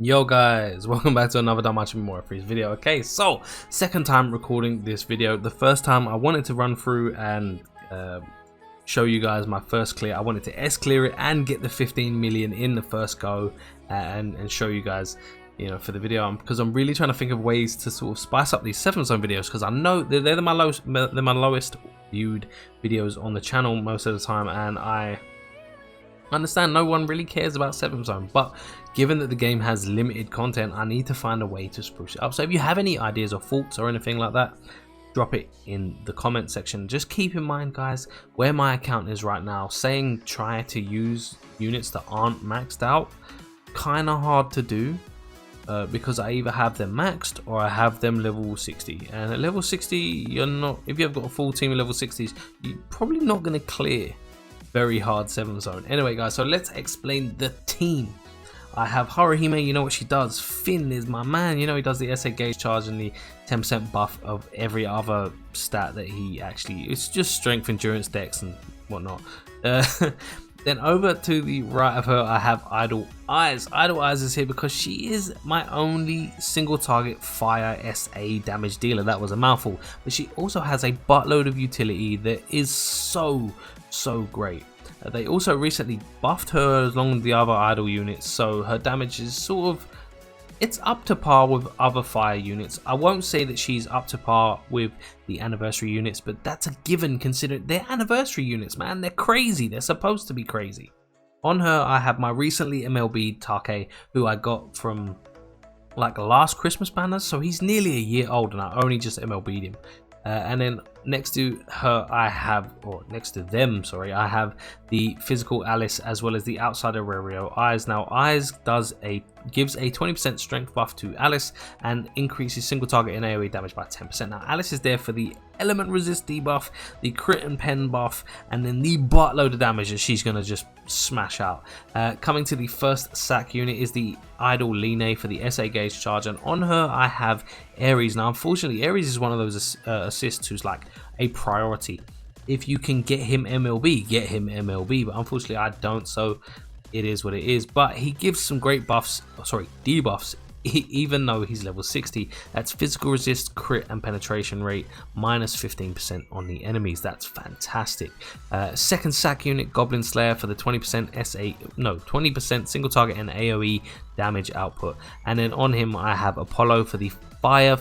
Yo guys, welcome back to another Danmachi Memoria Freese video. Okay, so second time recording this video. The first time I wanted to run through and show you guys my first clear. I wanted to S clear it and get the 15 million in the first go and show you guys, you know, for the video, because I'm really trying to think of ways to sort of spice up these 7 zone videos, because I know they're my lowest viewed videos on the channel most of the time, and I understand no one really cares about 7 zone, but given that the game has limited content, I need to find a way to spruce it up. So if you have any ideas or thoughts or anything like that, drop it in the comment section. Just keep in mind, guys, where my account is right now, saying try to use units that aren't maxed out, kind of hard to do, because I either have them maxed or I have them level 60, and at level 60 you're not, if you've got a full team of level 60s, you're probably not going to clear very hard 7 zone. Anyway guys, so let's explain the team. I have Haruhime, you know what she does. Finn is my man, you know, he does the SA gauge charge and the 10% buff of every other stat that he actually, it's just strength, endurance, dex and whatnot. Then over to the right of her I have Idle Eyes. Idle Eyes is here because she is my only single target fire SA damage dealer. That was a mouthful, but she also has a buttload of utility that is so great. They also recently buffed her along with the other idle units, so her damage is sort of, it's up to par with other fire units. I won't say that she's up to par with the anniversary units, but that's a given considering they're anniversary units, man. They're crazy. They're supposed to be crazy. On her I have my recently MLB'd Take, who I got from like last Christmas banners, so he's nearly a year old and I only just MLB'd him. And then next to her I have, or next to them, sorry, I have the physical Alice as well as the outsider Rerio Eyes. Now Eyes gives a 20% strength buff to Alice and increases single target and AoE damage by 10%. Now Alice is there for the element resist debuff, the crit and pen buff, and then the buttload of damage that she's gonna just smash out. Coming to the first sack unit is the idle Line for the SA gauge charge, and on her I have Ares. Now unfortunately Ares is one of those assists who's like a priority. If you can get him MLB, get him MLB, but unfortunately I don't, so it is what it is. But he gives some great buffs, debuffs, even though he's level 60. That's physical resist, crit and penetration rate, minus 15% on the enemies. That's fantastic. Second sack unit, Goblin Slayer for the 20% single target and AoE damage output. And then on him I have Apollo for the fire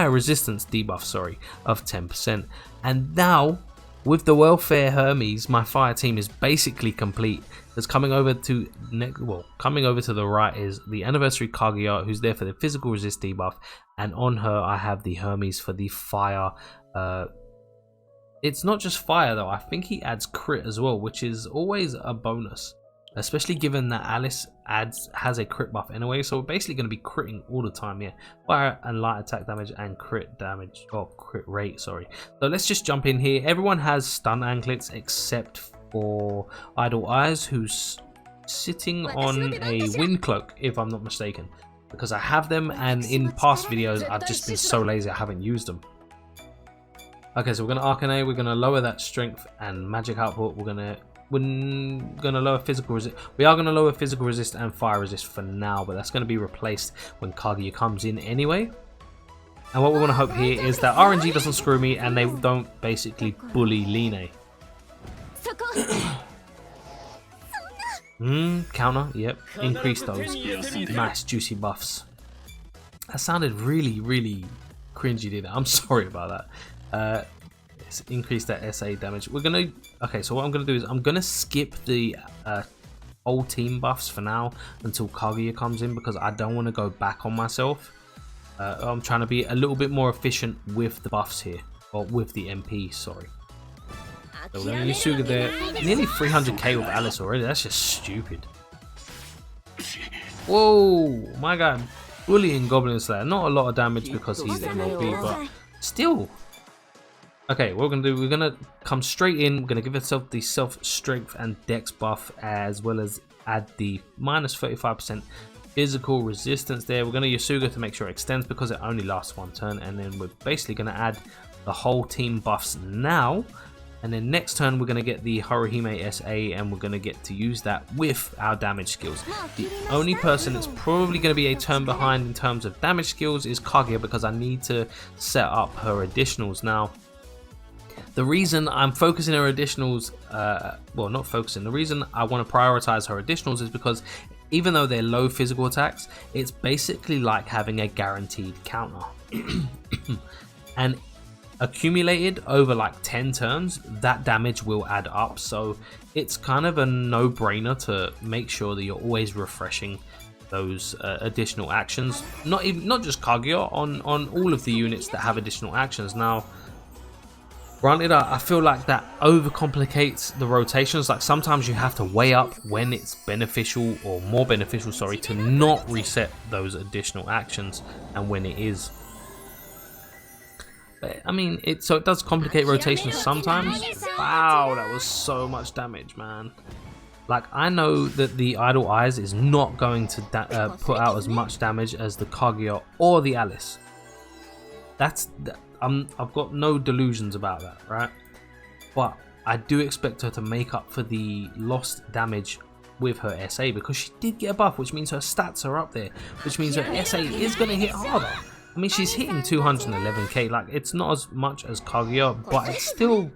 resistance debuff, of 10%. And now with the welfare Hermes, my fire team is basically complete. Because coming over to the right is the anniversary Kaguya, who's there for the physical resist debuff, and on her I have the Hermes for the fire. It's not just fire though, I think he adds crit as well, which is always a bonus, especially given that Alice has a crit buff anyway, so we're basically going to be critting all the time. Yeah, fire and light attack damage and crit damage, or crit rate, sorry. So let's just jump in here. Everyone has stun anklets except for Idle Eyes, who's sitting on a wind cloak if I'm not mistaken, because I have them and in past videos I've just been so lazy I haven't used them. Okay, so we're going to Arcane, we're going to lower that strength and magic output, we're going to lower physical resist. We are going to lower physical resist and fire resist for now, but that's going to be replaced when Kaguya comes in anyway. And what we want to hope here is that RNG doesn't screw me and they don't basically bully Line. Counter, yep, increase those nice juicy buffs. That sounded really cringy, did it? I'm sorry about that. Let's increase that SA damage. Okay, so what I'm gonna do is I'm gonna skip the old team buffs for now until Kaguya comes in, because I don't want to go back on myself. I'm trying to be a little bit more efficient with the buffs here, or with the MP, sorry. So we're going to use Suga there. Nearly 300k with Alice already. That's just stupid. Whoa, my god. Bullying Goblin Slayer. Not a lot of damage because he's MLB, but still. Okay, what we're going to do, we're going to come straight in. We're going to give ourselves the self-strength and dex buff, as well as add the minus 35% physical resistance there. We're going to use Suga to make sure it extends because it only lasts one turn. And then we're basically going to add the whole team buffs now. And then next turn we're going to get the Haruhime SA, and we're going to get to use that with our damage skills. The only person that's probably going to be a turn behind in terms of damage skills is Kaguya, because I need to set up her additionals. Now, the reason I'm focusing her additionals, well, not focusing, the reason I want to prioritize her additionals is because even though they're low physical attacks, it's basically like having a guaranteed counter. And accumulated over like 10 turns, that damage will add up. So it's kind of a no-brainer to make sure that you're always refreshing those additional actions. Not just Kaguya, on all of the units that have additional actions. Now, granted, I feel like that overcomplicates the rotations. Like sometimes you have to weigh up when it's beneficial, or more beneficial, sorry, to not reset those additional actions, and when it is. I mean, it does complicate rotations sometimes. Wow, that was so much damage, man. Like, I know that the Idle Eyes is not going to put out as much damage as the Kaguya or the Alice. I've got no delusions about that, right? But I do expect her to make up for the lost damage with her SA, because she did get a buff, which means her stats are up there, which means her SA is going to hit harder. I mean, she's hitting 211k, like it's not as much as Kaguya, but it's still,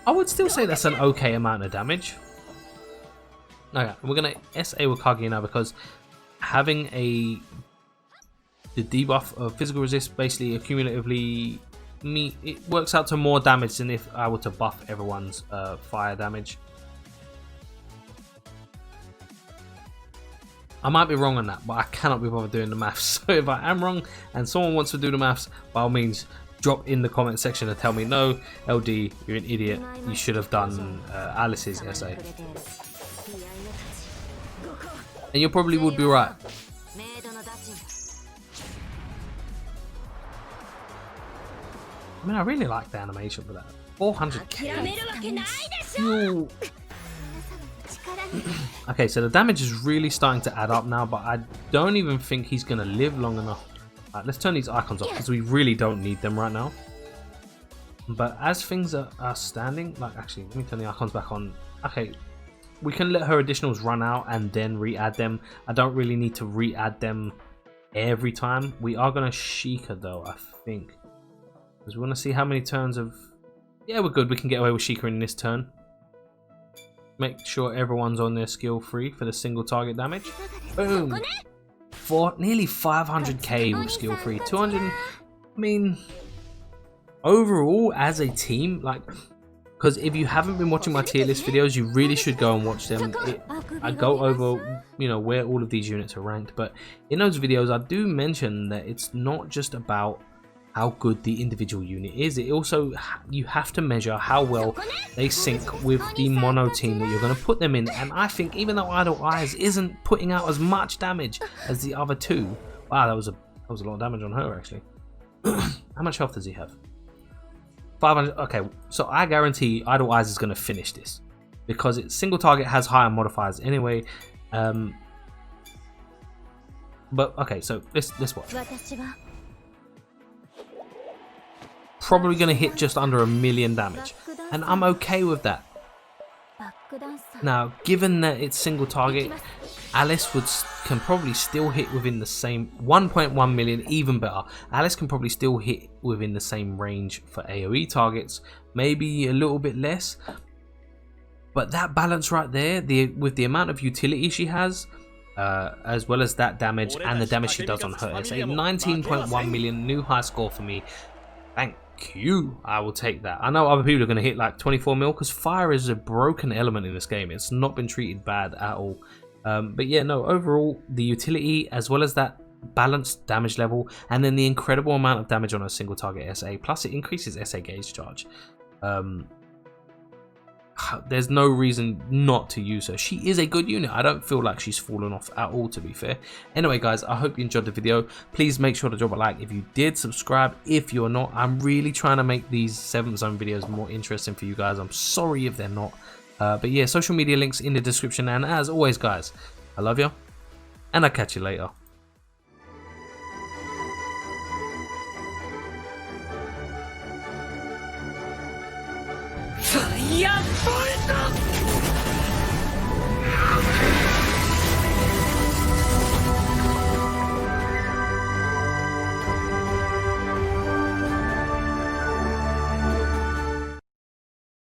I would still say that's an okay amount of damage. Okay, we're gonna SA with Kaguya now, because having the debuff of physical resist basically accumulatively, it works out to more damage than if I were to buff everyone's fire damage. I might be wrong on that, but I cannot be bothered doing the maths. So if I am wrong and someone wants to do the maths, by all means, drop in the comment section and tell me, no, LD, you're an idiot. You should have done Alice's SA. And you probably would be right. I mean, I really like the animation for that. 400k. Okay, so the damage is really starting to add up now, but I don't even think he's going to live long enough. Right, let's turn these icons off, because we really don't need them right now. But as things are standing, like, actually, let me turn the icons back on. Okay, we can let her additionals run out and then re-add them. I don't really need to re-add them every time. We are going to Sheikah though, I think, because we want to see how many turns of... Yeah, we're good. We can get away with Sheikah in this turn. Make sure everyone's on their skill free for the single target damage. Boom! For nearly 500k with skill free. 200. I mean, overall as a team, like, because if you haven't been watching my tier list videos, you really should go and watch them. I go over, you know, where all of these units are ranked, but in those videos I do mention that it's not just about how good the individual unit is. It also, you have to measure how well they sync with the mono team that you're going to put them in. And I think even though Idle Eyes isn't putting out as much damage as the other two, wow, that was a lot of damage on her actually. How much health does he have? 500. Okay, so I guarantee Idle Eyes is going to finish this, because its single target has higher modifiers anyway. But okay, so let's watch. Probably going to hit just under 1 million damage, and I'm okay with that. Now, given that it's single target, Alice can probably still hit within the same 1.1 million, even better. Alice can probably still hit within the same range for AoE targets, maybe a little bit less. But that balance right there, with the amount of utility she has, as well as that damage and the damage she does on her SA, 19.1 million, new high score for me. Thank you. I will take that. I know other people are going to hit like 24 mil, because fire is a broken element in this game. It's not been treated bad at all. But yeah, no, overall, the utility as well as that balanced damage level, and then the incredible amount of damage on a single target SA, plus it increases SA gauge charge. There's no reason not to use her. She is a good unit. I don't feel like she's fallen off at all, to be fair. Anyway guys, I hope you enjoyed the video. Please make sure to drop a like if you did, subscribe if you're not. I'm really trying to make these 7th zone videos more interesting for you guys. I'm sorry if they're not, but yeah, social media links in the description, and as always guys, I love you and I'll catch you later.